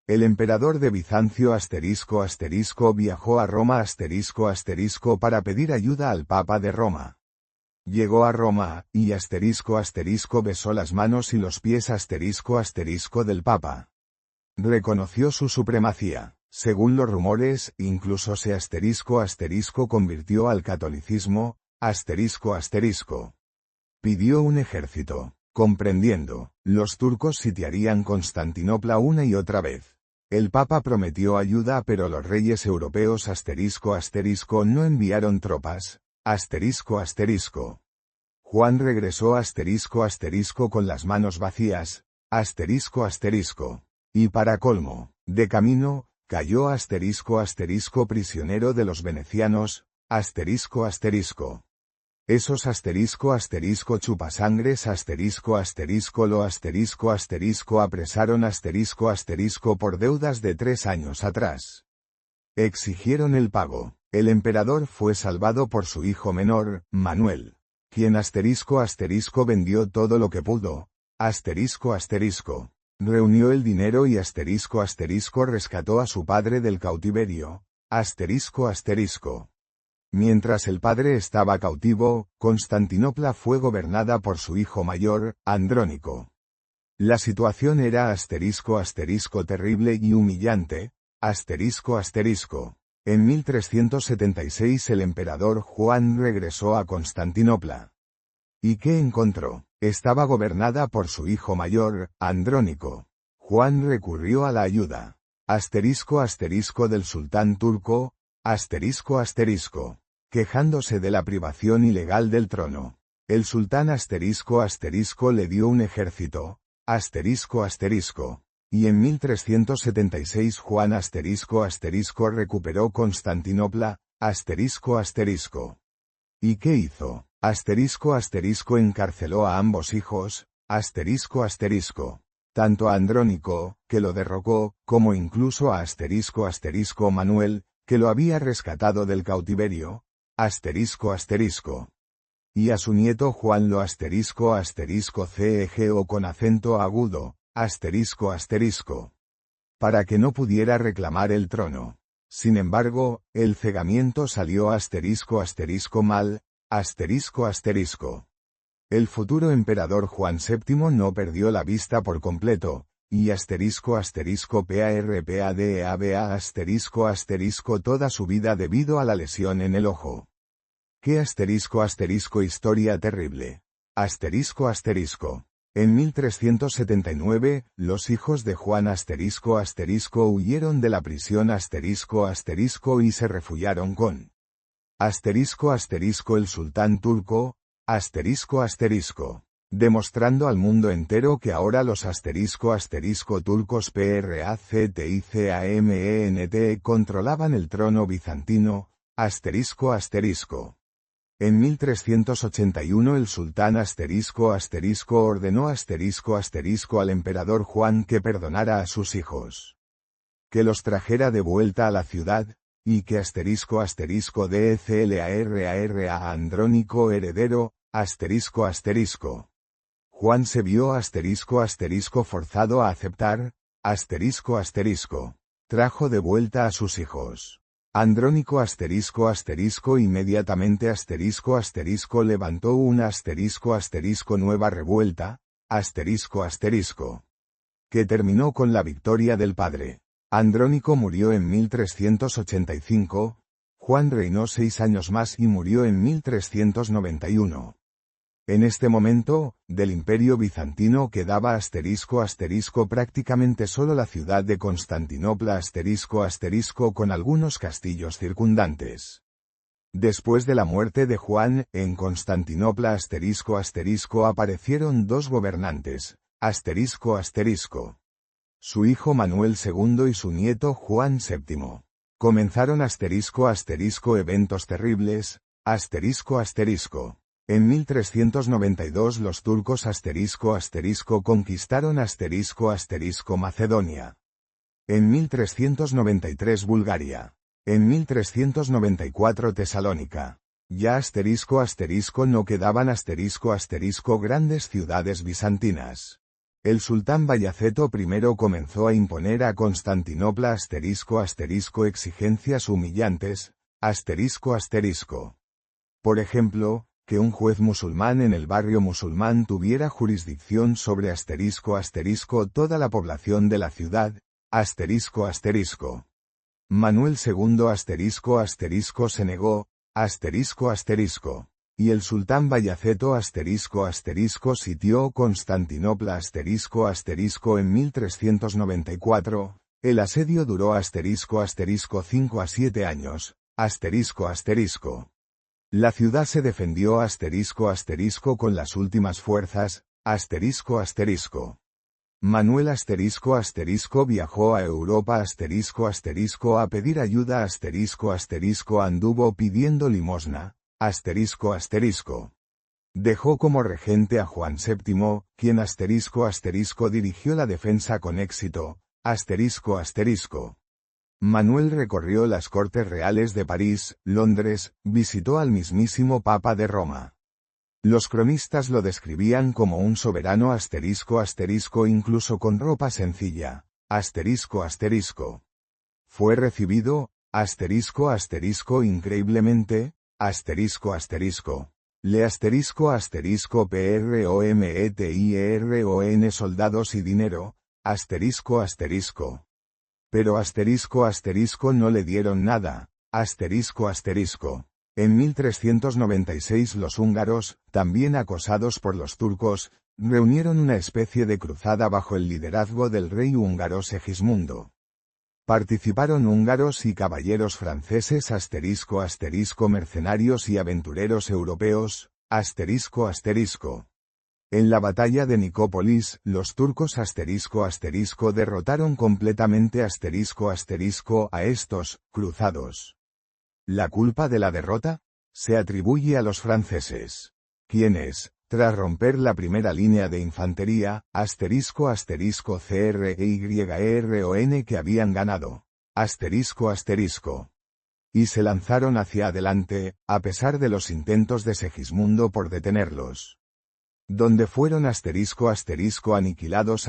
El emperador de Bizancio viajó a Roma para pedir ayuda al Papa de Roma. Llegó a Roma, y besó las manos y los pies del Papa. Reconoció su supremacía. Según los rumores, incluso se convirtió al catolicismo, Pidió un ejército. Comprendiendo, los turcos sitiarían Constantinopla una y otra vez. El Papa prometió ayuda pero los reyes europeos no enviaron tropas, Juan regresó con las manos vacías, Y para colmo, de camino, cayó prisionero de los venecianos, Esos chupasangres lo apresaron por deudas de 3 años atrás. Exigieron el pago. El emperador fue salvado por su hijo menor, Manuel, quien vendió todo lo que pudo, reunió el dinero y rescató a su padre del cautiverio, Mientras el padre estaba cautivo, Constantinopla fue gobernada por su hijo mayor, Andrónico. La situación era terrible y humillante, En 1376 el emperador Juan regresó a Constantinopla. ¿Y qué encontró? Estaba gobernada por su hijo mayor, Andrónico. Juan recurrió a la ayuda. Del sultán turco, quejándose de la privación ilegal del trono. El sultán le dio un ejército, y en 1376 Juan recuperó Constantinopla, ¿Y qué hizo? Encarceló a ambos hijos, tanto a Andrónico, que lo derrocó, como incluso a Manuel, que lo había rescatado del cautiverio, asterisco asterisco. Y a su nieto Juan lo asterisco asterisco ceg con acento agudo, asterisco asterisco. Para que no pudiera reclamar el trono. Sin embargo, el cegamiento salió asterisco asterisco mal, asterisco asterisco. El futuro emperador Juan VII no perdió la vista por completo, y asterisco asterisco parpadaaba asterisco asterisco toda su vida debido a la lesión en el ojo. ¡Qué asterisco asterisco historia terrible! Asterisco asterisco. En 1379, los hijos de Juan asterisco asterisco huyeron de la prisión asterisco asterisco y se refugiaron con asterisco asterisco el sultán turco, asterisco asterisco. Demostrando al mundo entero que ahora los asterisco asterisco turcos PRACTICAMENT controlaban el trono bizantino, asterisco asterisco. En 1381 el sultán asterisco asterisco ordenó asterisco asterisco al emperador Juan que perdonara a sus hijos. Que los trajera de vuelta a la ciudad, y que asterisco asterisco DCLARAR a Andrónico heredero, asterisco asterisco. Juan se vio asterisco asterisco forzado a aceptar, asterisco asterisco. Trajo de vuelta a sus hijos. Andrónico asterisco asterisco inmediatamente asterisco asterisco levantó una asterisco asterisco nueva revuelta, asterisco asterisco. Que terminó con la victoria del padre. Andrónico murió en 1385, Juan reinó 6 años más y murió en 1391. En este momento, del imperio bizantino quedaba asterisco asterisco prácticamente solo la ciudad de Constantinopla asterisco asterisco con algunos castillos circundantes. Después de la muerte de Juan, en Constantinopla asterisco asterisco aparecieron dos gobernantes, asterisco asterisco. Su hijo Manuel II y su nieto Juan VII. Comenzaron asterisco asterisco eventos terribles, asterisco asterisco. En 1392 los turcos asterisco asterisco conquistaron asterisco asterisco Macedonia. En 1393 Bulgaria. En 1394 Tesalónica. Ya asterisco asterisco no quedaban asterisco asterisco grandes ciudades bizantinas. El sultán Bayaceto I comenzó a imponer a Constantinopla asterisco asterisco exigencias humillantes, asterisco asterisco. Por ejemplo, que un juez musulmán en el barrio musulmán tuviera jurisdicción sobre asterisco asterisco toda la población de la ciudad, asterisco asterisco. Manuel II asterisco asterisco se negó, asterisco asterisco. Y el sultán Bayaceto asterisco asterisco sitió Constantinopla asterisco asterisco en 1394, el asedio duró asterisco asterisco 5 a 7 años, asterisco asterisco. La ciudad se defendió asterisco asterisco con las últimas fuerzas, asterisco asterisco. Manuel asterisco asterisco viajó a Europa asterisco asterisco a pedir ayuda asterisco asterisco anduvo pidiendo limosna, asterisco asterisco. Dejó como regente a Juan VII, quien asterisco asterisco dirigió la defensa con éxito, asterisco asterisco. Manuel recorrió las cortes reales de París, Londres, visitó al mismísimo Papa de Roma. Los cronistas lo describían como un soberano asterisco asterisco incluso con ropa sencilla, asterisco asterisco. Fue recibido, asterisco asterisco increíblemente, asterisco asterisco. Le asterisco asterisco PROMETIRON soldados y dinero, asterisco asterisco. Pero asterisco asterisco no le dieron nada, asterisco asterisco. En 1396 los húngaros, también acosados por los turcos, reunieron una especie de cruzada bajo el liderazgo del rey húngaro Segismundo. Participaron húngaros y caballeros franceses asterisco asterisco mercenarios y aventureros europeos, asterisco asterisco. En la batalla de Nicópolis, los turcos asterisco asterisco derrotaron completamente asterisco asterisco a estos cruzados. ¿La culpa de la derrota? Se atribuye a los franceses, quienes, tras romper la primera línea de infantería, asterisco asterisco CREYRON que habían ganado, asterisco asterisco. y se lanzaron hacia adelante, a pesar de los intentos de Segismundo por detenerlos. Donde fueron aniquilados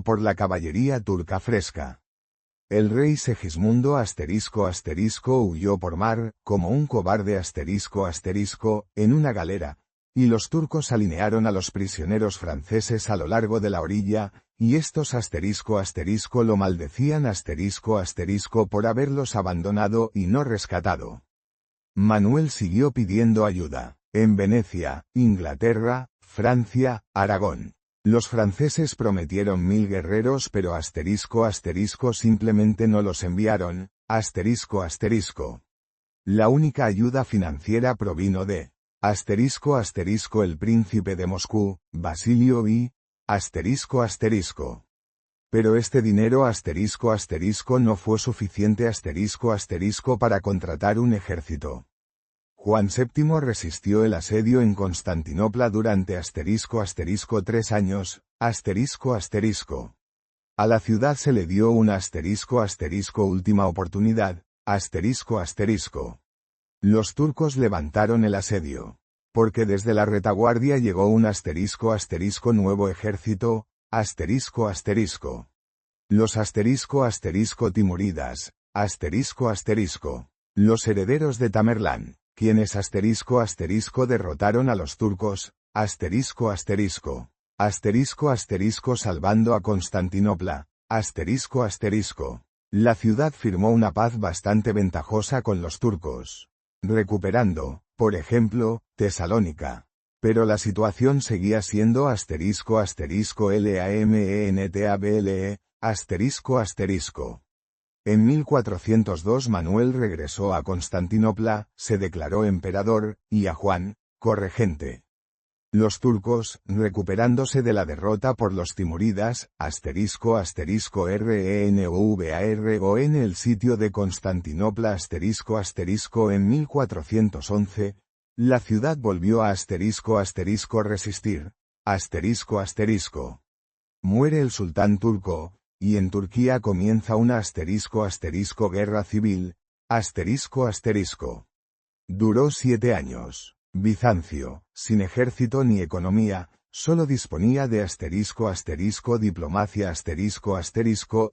por la caballería turca fresca. El rey Segismundo huyó por mar, como un cobarde en una galera, y los turcos alinearon a los prisioneros franceses a lo largo de la orilla, y estos lo maldecían por haberlos abandonado y no rescatado. Manuel siguió pidiendo ayuda. En Venecia, Inglaterra, Francia, Aragón. Los franceses prometieron 1000 guerreros pero simplemente no los enviaron, La única ayuda financiera provino de el príncipe de Moscú, Basilio I, Pero este dinero no fue suficiente para contratar un ejército. Juan VII resistió el asedio en Constantinopla durante 3 años, A la ciudad se le dio una última oportunidad, Los turcos levantaron el asedio. Porque desde la retaguardia llegó un nuevo ejército, Los timuridas, Los herederos de Tamerlán, quienes derrotaron a los turcos, salvando a Constantinopla, La ciudad firmó una paz bastante ventajosa con los turcos, recuperando, por ejemplo, Tesalónica. Pero la situación seguía siendo LAMENTABLE, En 1402 Manuel regresó a Constantinopla, se declaró emperador, y a Juan, corregente. Los turcos, recuperándose de la derrota por los timuridas, RENOVARO en el sitio de Constantinopla en 1411, la ciudad volvió a resistir, Muere el sultán turco, y en Turquía comienza una guerra civil, Duró 7 años. Bizancio, sin ejército ni economía, solo disponía de diplomacia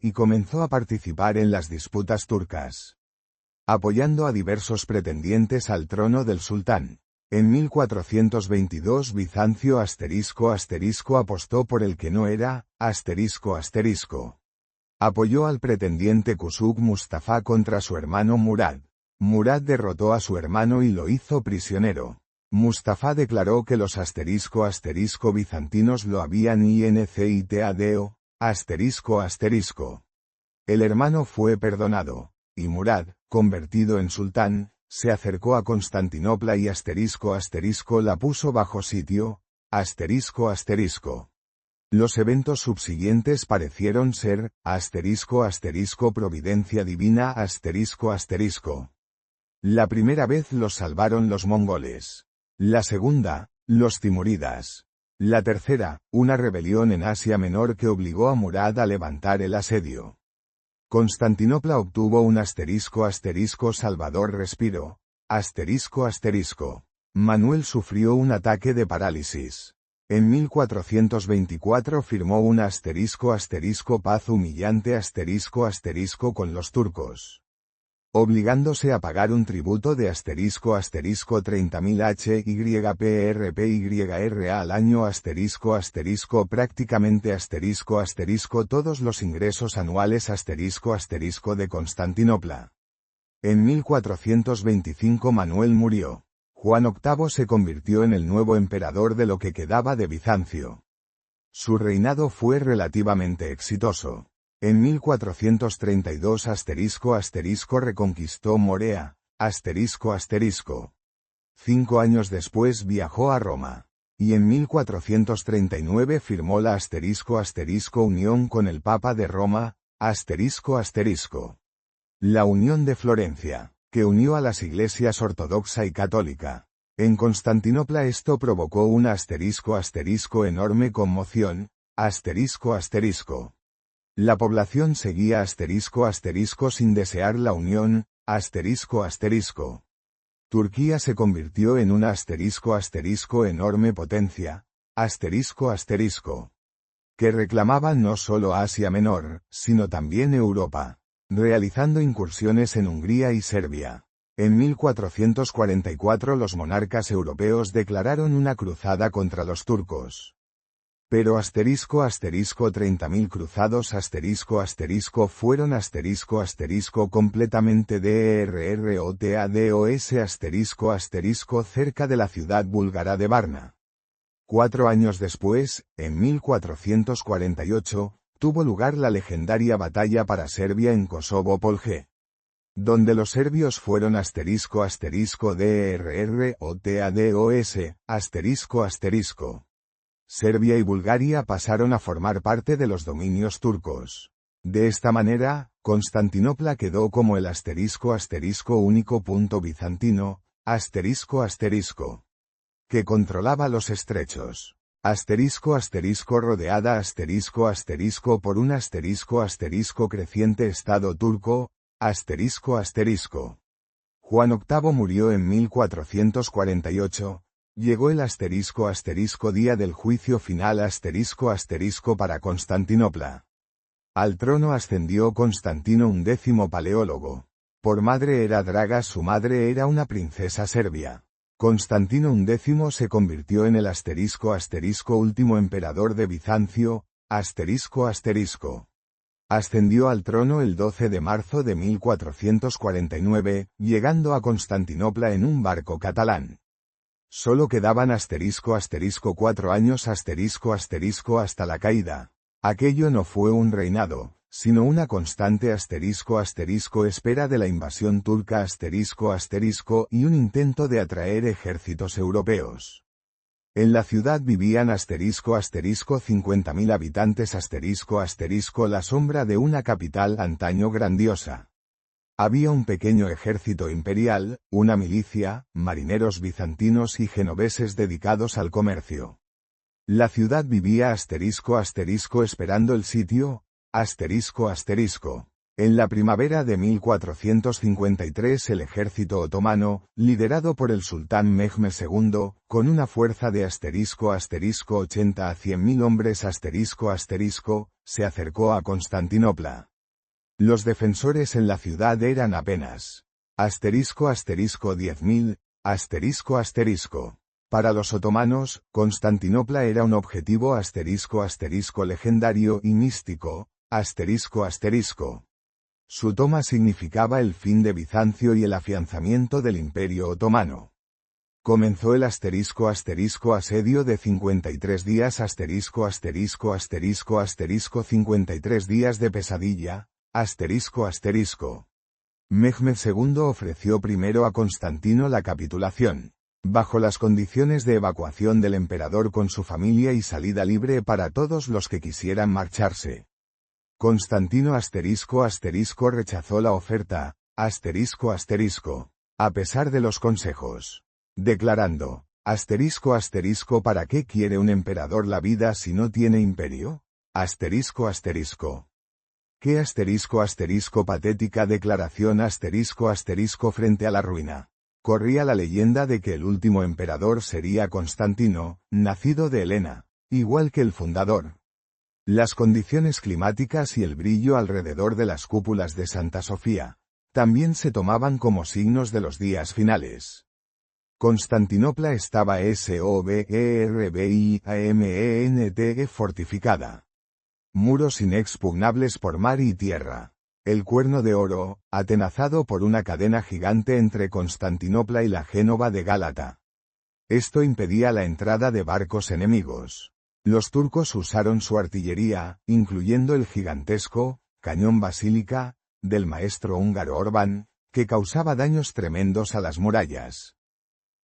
y comenzó a participar en las disputas turcas, apoyando a diversos pretendientes al trono del sultán. En 1422 Bizancio apostó por el que no era, Apoyó al pretendiente Kusuk Mustafa contra su hermano Murad. Murad derrotó a su hermano y lo hizo prisionero. Mustafa declaró que los bizantinos lo habían incitado, El hermano fue perdonado, y Murad, convertido en sultán, se acercó a Constantinopla y la puso bajo sitio, Los eventos subsiguientes parecieron ser, providencia divina, La primera vez los salvaron los mongoles. La segunda, los timuridas. La tercera, una rebelión en Asia Menor que obligó a Murad a levantar el asedio. Constantinopla obtuvo un Salvador respiro, Manuel sufrió un ataque de parálisis. En 1424 firmó un paz humillante con los turcos, obligándose a pagar un tributo de 30.000 HYPRPYRA al año prácticamente todos los ingresos anuales de Constantinopla. En 1425 Manuel murió. Juan VIII se convirtió en el nuevo emperador de lo que quedaba de Bizancio. Su reinado fue relativamente exitoso. En 1432 reconquistó Morea, 5 años después viajó a Roma. Y en 1439 firmó la unión con el Papa de Roma, La Unión de Florencia, que unió a las iglesias ortodoxa y católica. En Constantinopla esto provocó una enorme conmoción, La población seguía sin desear la unión, Asterisco asterisco. Turquía se convirtió en una asterisco asterisco enorme potencia, asterisco asterisco, que reclamaba no solo Asia Menor, sino también Europa, realizando incursiones en Hungría y Serbia. En 1444 los monarcas europeos declararon una cruzada contra los turcos. Pero asterisco asterisco 30.000 cruzados asterisco asterisco fueron asterisco asterisco completamente derrotados asterisco asterisco cerca de la ciudad búlgara de Varna. 4 años después, en 1448, tuvo lugar la legendaria batalla para Serbia en Kosovo-Polje, donde los serbios fueron asterisco asterisco derrotados asterisco asterisco. Serbia y Bulgaria pasaron a formar parte de los dominios turcos. De esta manera, Constantinopla quedó como el asterisco asterisco único punto bizantino, asterisco asterisco, que controlaba los estrechos. Asterisco asterisco rodeada asterisco asterisco por un asterisco asterisco creciente estado turco, asterisco asterisco. Juan VIII murió en 1448. Llegó el asterisco asterisco día del juicio final asterisco asterisco para Constantinopla. Al trono ascendió Constantino XI Paleólogo. Por madre era Draga, su madre era una princesa serbia. Constantino XI se convirtió en el asterisco asterisco último emperador de Bizancio, asterisco asterisco. Ascendió al trono el 12 de marzo de 1449, llegando a Constantinopla en un barco catalán. Solo quedaban asterisco asterisco 4 años asterisco asterisco hasta la caída. Aquello no fue un reinado, sino una constante asterisco asterisco espera de la invasión turca asterisco asterisco y un intento de atraer ejércitos europeos. En la ciudad vivían asterisco asterisco 50.000 habitantes asterisco asterisco la sombra de una capital antaño grandiosa. Había un pequeño ejército imperial, una milicia, marineros bizantinos y genoveses dedicados al comercio. La ciudad vivía asterisco asterisco esperando el sitio, asterisco asterisco. En la primavera de 1453 el ejército otomano, liderado por el sultán Mehmed II, con una fuerza de asterisco asterisco 80 a 100.000 hombres asterisco asterisco, se acercó a Constantinopla. Los defensores en la ciudad eran apenas asterisco asterisco 10.000, asterisco asterisco. Para los otomanos, Constantinopla era un objetivo asterisco asterisco legendario y místico, asterisco asterisco. Su toma significaba el fin de Bizancio y el afianzamiento del Imperio Otomano. Comenzó el asterisco asterisco asedio de 53 días asterisco asterisco asterisco asterisco 53 días de pesadilla, asterisco asterisco. Mehmed II ofreció primero a Constantino la capitulación, bajo las condiciones de evacuación del emperador con su familia y salida libre para todos los que quisieran marcharse. Constantino asterisco asterisco rechazó la oferta, asterisco asterisco, a pesar de los consejos, declarando, asterisco asterisco ¿para qué quiere un emperador la vida si no tiene imperio? Asterisco asterisco. ¿Qué asterisco asterisco patética declaración asterisco asterisco frente a la ruina? Corría la leyenda de que el último emperador sería Constantino, nacido de Helena, igual que el fundador. Las condiciones climáticas y el brillo alrededor de las cúpulas de Santa Sofía también se tomaban como signos de los días finales. Constantinopla estaba soberbamente fortificada. Muros inexpugnables por mar y tierra. El Cuerno de Oro, atenazado por una cadena gigante entre Constantinopla y la Génova de Gálata. Esto impedía la entrada de barcos enemigos. Los turcos usaron su artillería, incluyendo el gigantesco cañón Basílica, del maestro húngaro Orbán, que causaba daños tremendos a las murallas.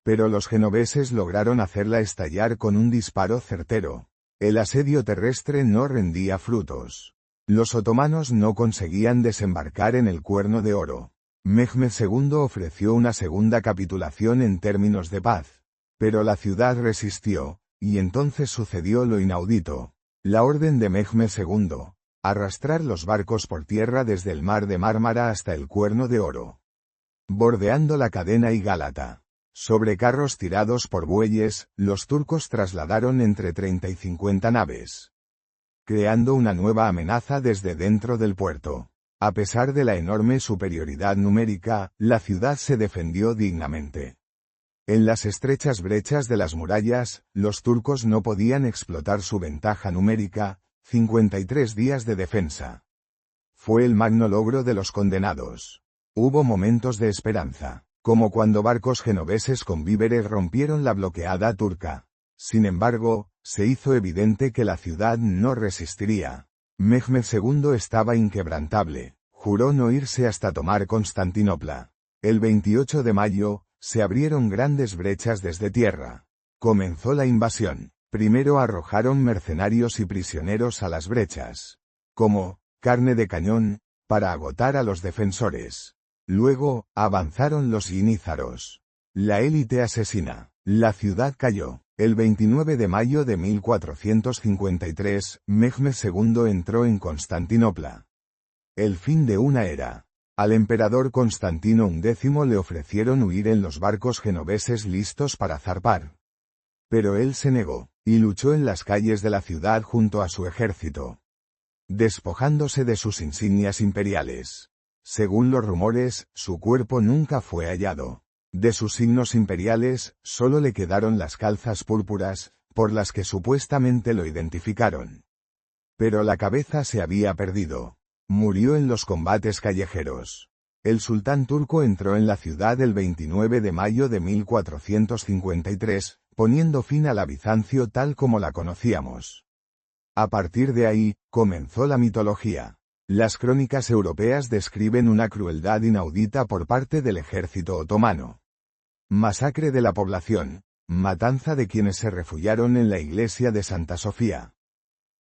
Pero los genoveses lograron hacerla estallar con un disparo certero. El asedio terrestre no rendía frutos. Los otomanos no conseguían desembarcar en el Cuerno de Oro. Mehmed II ofreció una segunda capitulación en términos de paz. Pero la ciudad resistió, y entonces sucedió lo inaudito. La orden de Mehmed II, arrastrar los barcos por tierra desde el mar de Mármara hasta el Cuerno de Oro. Bordeando la Cadena y Gálata. Sobre carros tirados por bueyes, los turcos trasladaron entre 30 y 50 naves, creando una nueva amenaza desde dentro del puerto. A pesar de la enorme superioridad numérica, la ciudad se defendió dignamente. En las estrechas brechas de las murallas, los turcos no podían explotar su ventaja numérica. 53 días de defensa. Fue el magno logro de los condenados. Hubo momentos de esperanza, como cuando barcos genoveses con víveres rompieron la bloqueada turca. Sin embargo, se hizo evidente que la ciudad no resistiría. Mehmed II estaba inquebrantable. Juró no irse hasta tomar Constantinopla. El 28 de mayo, se abrieron grandes brechas desde tierra. Comenzó la invasión. Primero arrojaron mercenarios y prisioneros a las brechas, como carne de cañón, para agotar a los defensores. Luego, avanzaron los yenízaros. La élite asesina. La ciudad cayó. El 29 de mayo de 1453, Mehmed II entró en Constantinopla. El fin de una era. Al emperador Constantino XI le ofrecieron huir en los barcos genoveses listos para zarpar. Pero él se negó, y luchó en las calles de la ciudad junto a su ejército, despojándose de sus insignias imperiales. Según los rumores, su cuerpo nunca fue hallado. De sus signos imperiales, solo le quedaron las calzas púrpuras, por las que supuestamente lo identificaron. Pero la cabeza se había perdido. Murió en los combates callejeros. El sultán turco entró en la ciudad el 29 de mayo de 1453, poniendo fin a la Bizancio tal como la conocíamos. A partir de ahí, comenzó la mitología. Las crónicas europeas describen una crueldad inaudita por parte del ejército otomano. Masacre de la población, matanza de quienes se refugiaron en la iglesia de Santa Sofía.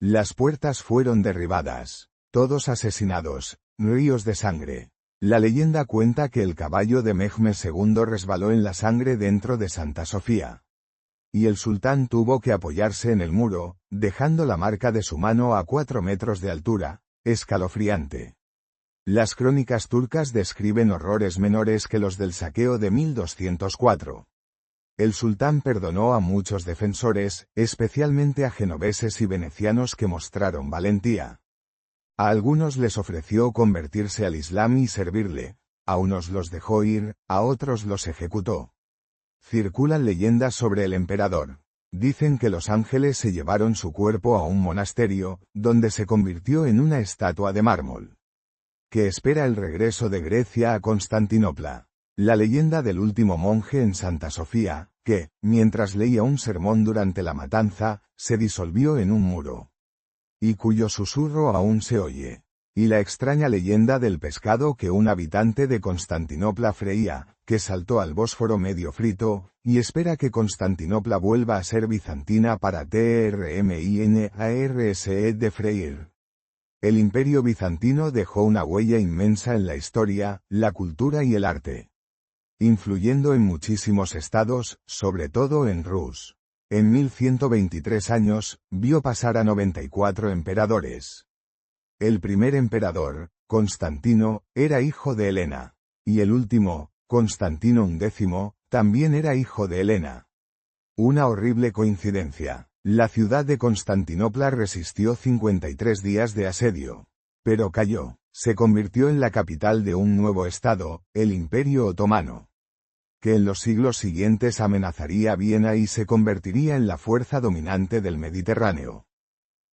Las puertas fueron derribadas, todos asesinados, ríos de sangre. La leyenda cuenta que el caballo de Mehmed II resbaló en la sangre dentro de Santa Sofía. Y el sultán tuvo que apoyarse en el muro, dejando la marca de su mano a 4 metros de altura, escalofriante. Las crónicas turcas describen horrores menores que los del saqueo de 1204. El sultán perdonó a muchos defensores, especialmente a genoveses y venecianos que mostraron valentía. A algunos les ofreció convertirse al Islam y servirle, a unos los dejó ir, a otros los ejecutó. Circulan leyendas sobre el emperador. Dicen que los ángeles se llevaron su cuerpo a un monasterio, donde se convirtió en una estatua de mármol, que espera el regreso de Grecia a Constantinopla. La leyenda del último monje en Santa Sofía, que, mientras leía un sermón durante la matanza, se disolvió en un muro, y cuyo susurro aún se oye. Y la extraña leyenda del pescado que un habitante de Constantinopla freía, que saltó al Bósforo medio frito, y espera que Constantinopla vuelva a ser bizantina para terminarse de freír. El imperio bizantino dejó una huella inmensa en la historia, la cultura y el arte, influyendo en muchísimos estados, sobre todo en Rus. En 1123 años, vio pasar a 94 emperadores. El primer emperador, Constantino, era hijo de Helena. Y el último, Constantino XI, también era hijo de Helena. Una horrible coincidencia. La ciudad de Constantinopla resistió 53 días de asedio. Pero cayó. Se convirtió en la capital de un nuevo estado, el Imperio Otomano, que en los siglos siguientes amenazaría a Viena y se convertiría en la fuerza dominante del Mediterráneo.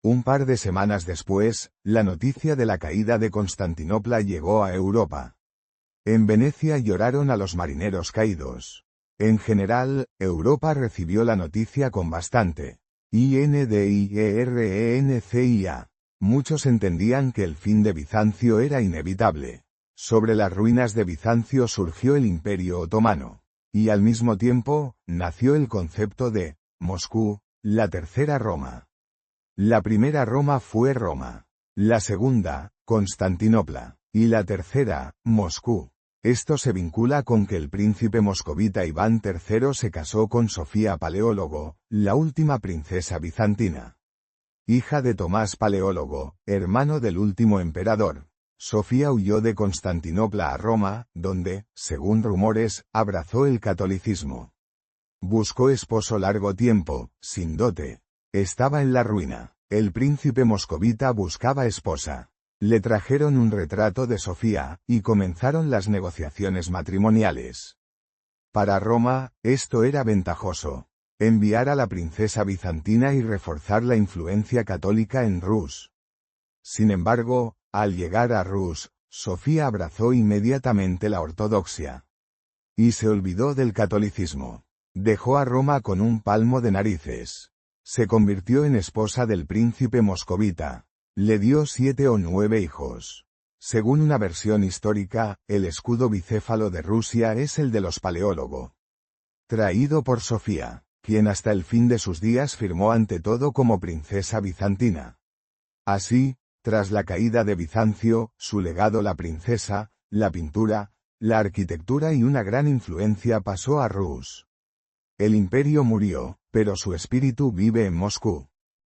Un par de semanas después, la noticia de la caída de Constantinopla llegó a Europa. En Venecia lloraron a los marineros caídos. En general, Europa recibió la noticia con bastante indiferencia. Muchos entendían que el fin de Bizancio era inevitable. Sobre las ruinas de Bizancio surgió el Imperio Otomano. Y al mismo tiempo, nació el concepto de Moscú, la tercera Roma. La primera Roma fue Roma. La segunda, Constantinopla. Y la tercera, Moscú. Esto se vincula con que el príncipe moscovita Iván III se casó con Sofía Paleólogo, la última princesa bizantina, hija de Tomás Paleólogo, hermano del último emperador. Sofía huyó de Constantinopla a Roma, donde, según rumores, abrazó el catolicismo. Buscó esposo largo tiempo, sin dote. Estaba en la ruina. El príncipe moscovita buscaba esposa. Le trajeron un retrato de Sofía, y comenzaron las negociaciones matrimoniales. Para Roma, esto era ventajoso. Enviar a la princesa bizantina y reforzar la influencia católica en Rus. Sin embargo, al llegar a Rus, Sofía abrazó inmediatamente la ortodoxia. Y se olvidó del catolicismo. Dejó a Roma con un palmo de narices. Se convirtió en esposa del príncipe moscovita. Le dio 7 o 9 hijos. Según una versión histórica, el escudo bicéfalo de Rusia es el de los Paleólogo. Traído por Sofía, quien hasta el fin de sus días firmó ante todo como princesa bizantina. Así, tras la caída de Bizancio, su legado la princesa, la pintura, la arquitectura y una gran influencia pasó a Rus. El imperio murió, pero su espíritu vive en Moscú.